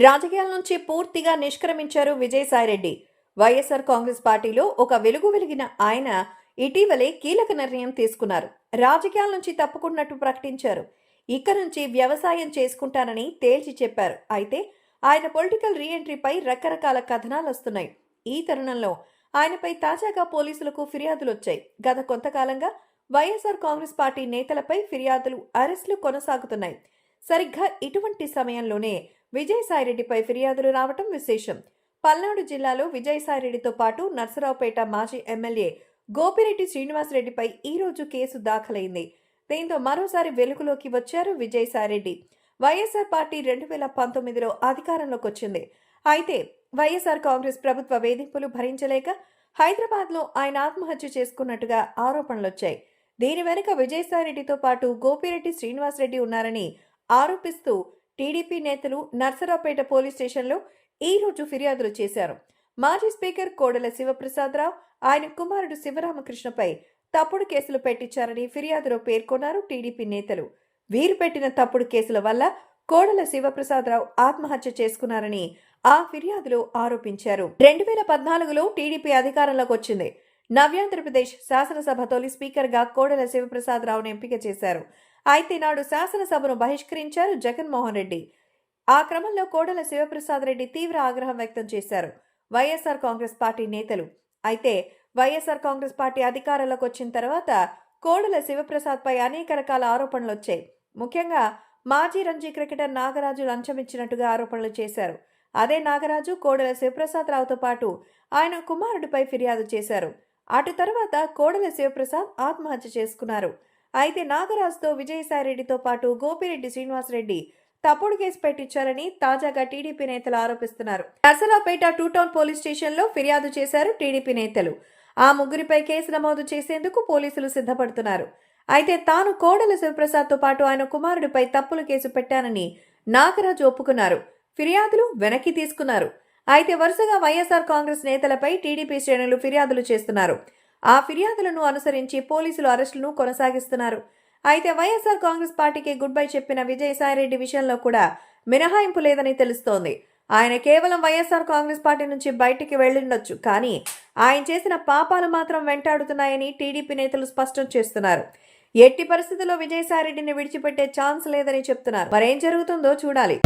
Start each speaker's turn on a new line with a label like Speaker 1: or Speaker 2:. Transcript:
Speaker 1: రాజకీయాల నుంచి పూర్తిగా నిష్క్రమించారు విజయసాయిరెడ్డి. వైఎస్ఆర్ కాంగ్రెస్ పార్టీలో ఒక వెలుగు వెలిగిన ఆయన ఇటీవలే కీలక నిర్ణయం తీసుకున్నారు. రాజకీయాల నుంచి తప్పుకున్నట్టు ప్రకటించారు. ఇక నుంచి వ్యవసాయం చేసుకుంటానని తేల్చి చెప్పారు. అయితే ఆయన పొలిటికల్ రీఎంట్రీపై రకరకాల కథనాలు వస్తున్నాయి. ఈ తరుణంలో ఆయనపై తాజాగా పోలీసులకు ఫిర్యాదులు వచ్చాయి. గత కొంతకాలంగా వైఎస్ఆర్ కాంగ్రెస్ పార్టీ నేతలపై ఫిర్యాదులు, అరెస్టులు కొనసాగుతున్నాయి. సరిగ్గా ఇటువంటి సమయంలోనే విజయసాయిరెడ్డిపై ఫిర్యాదులు రావటం విశేషం. పల్నాడు జిల్లాలో విజయసాయిరెడ్డితో పాటు నర్సరావుపేట మాజీ ఎమ్మెల్యే గోపిరెడ్డి శ్రీనివాసరెడ్డిపై ఈ రోజు కేసు దాఖలైంది. దీంతో మరోసారి వెలుగులోకి వచ్చారు విజయసాయిరెడ్డి. వైఎస్ఆర్ పార్టీ 2019లో అధికారంలోకి వచ్చింది. అయితే వైఎస్ఆర్ కాంగ్రెస్ ప్రభుత్వ వేధింపులు భరించలేక హైదరాబాద్లో ఆయన ఆత్మహత్య చేసుకున్నట్టుగా ఆరోపణలొచ్చాయి. దీని వెనుక విజయసాయిరెడ్డితో పాటు గోపిరెడ్డి శ్రీనివాసరెడ్డి ఉన్నారని ఆరోపిస్తూ టీడీపీ నేతలు నర్సరావుపేట పోలీస్ స్టేషన్లో ఈ రోజు ఫిర్యాదులు చేశారు. మాజీ స్పీకర్ కోడెల శివప్రసాదరావు, ఆయన కుమారుడు శివరామకృష్ణపై తప్పుడు కేసులు పెట్టించారని ఫిర్యాదులో పేర్కొన్నారు టీడీపీ నేతలు. వీరు పెట్టిన తప్పుడు కేసుల వల్ల కోడెల శివప్రసాదరావు ఆత్మహత్య చేసుకున్నారని ఆ ఫిర్యాదులో ఆరోపించారు. 2014లో టీడీపీ అధికారంలోకి వచ్చింది. నవ్యాంధ్రప్రదేశ్ శాసనసభ తొలి స్పీకర్గా కోడెల శివప్రసాదరావును ఎంపిక చేశారు. అయితే నాడు శాసనసభను బహిష్కరించారు జగన్మోహన్ రెడ్డి. ఆ క్రమంలో కోడెల శివప్రసాద్ రెడ్డి తీవ్ర ఆగ్రహం వ్యక్తం చేశారు వైఎస్ఆర్ కాంగ్రెస్ పార్టీ నేతలు. అయితే వైఎస్ఆర్ కాంగ్రెస్ పార్టీ అధికారంలోకి వచ్చిన తర్వాత కోడెల శివప్రసాద్ పై అనేక రకాల ఆరోపణలు వచ్చాయి. ముఖ్యంగా మాజీ రంజీ క్రికెటర్ నాగరాజు లంచమిచ్చినట్టుగా ఆరోపణలు చేశారు. అదే నాగరాజు కోడెల శివప్రసాద్ రావుతో పాటు ఆయన కుమారుడిపై ఫిర్యాదు చేశారు. అటు తర్వాత కోడెల శివప్రసాద్ ఆత్మహత్య చేసుకున్నారు. అయితే నాగరాజుతో విజయసాయిరెడ్డితో పాటు గోపిరెడ్డి శ్రీనివాసరెడ్డి తప్పుడు కేసు పెట్టించారని తాజాగా టీడీపీ నేతలు ఆరోపిస్తున్నారు. నర్సరావుపేట 2 టౌన్ పోలీస్ స్టేషన్లో ఫిర్యాదు చేశారు టీడీపీ నేతలు. ఆ ముగ్గురిపై కేసు నమోదు చేసేందుకు పోలీసులు సిద్ధపడుతున్నారు. అయితే తాను కోడెల శివప్రసాద్తో పాటు ఆయన కుమారుడిపై తప్పుడు కేసు పెట్టానని నాగరాజు ఒప్పుకున్నారు. ఫిర్యాదులు వెనక్కి తీసుకున్నారు. అయితే వరుసగా వైఎస్ఆర్ కాంగ్రెస్ నేతలపై టీడీపీ శ్రేణులు ఫిర్యాదులు చేస్తున్నారు. ఆ ఫిర్యాదులను అనుసరించి పోలీసులు అరెస్టులను కొనసాగిస్తున్నారు. అయితే వైఎస్ఆర్ కాంగ్రెస్ పార్టీకి గుడ్ బై చెప్పిన విజయసాయిరెడ్డి విషయంలో కూడా మినహాయింపు లేదని తెలుస్తోంది. ఆయన కేవలం వైఎస్ఆర్ కాంగ్రెస్ పార్టీ నుంచి బయటికి వెళ్లిండొచ్చు, కానీ ఆయన చేసిన పాపాలు మాత్రం వెంటాడుతున్నాయని టీడీపీ నేతలు స్పష్టం చేస్తున్నారు. ఎట్టి పరిస్థితుల్లో విజయసాయిరెడ్డిని విడిచిపెట్టే ఛాన్స్ లేదని చెప్తున్నారు. మరేం జరుగుతుందో చూడాలి.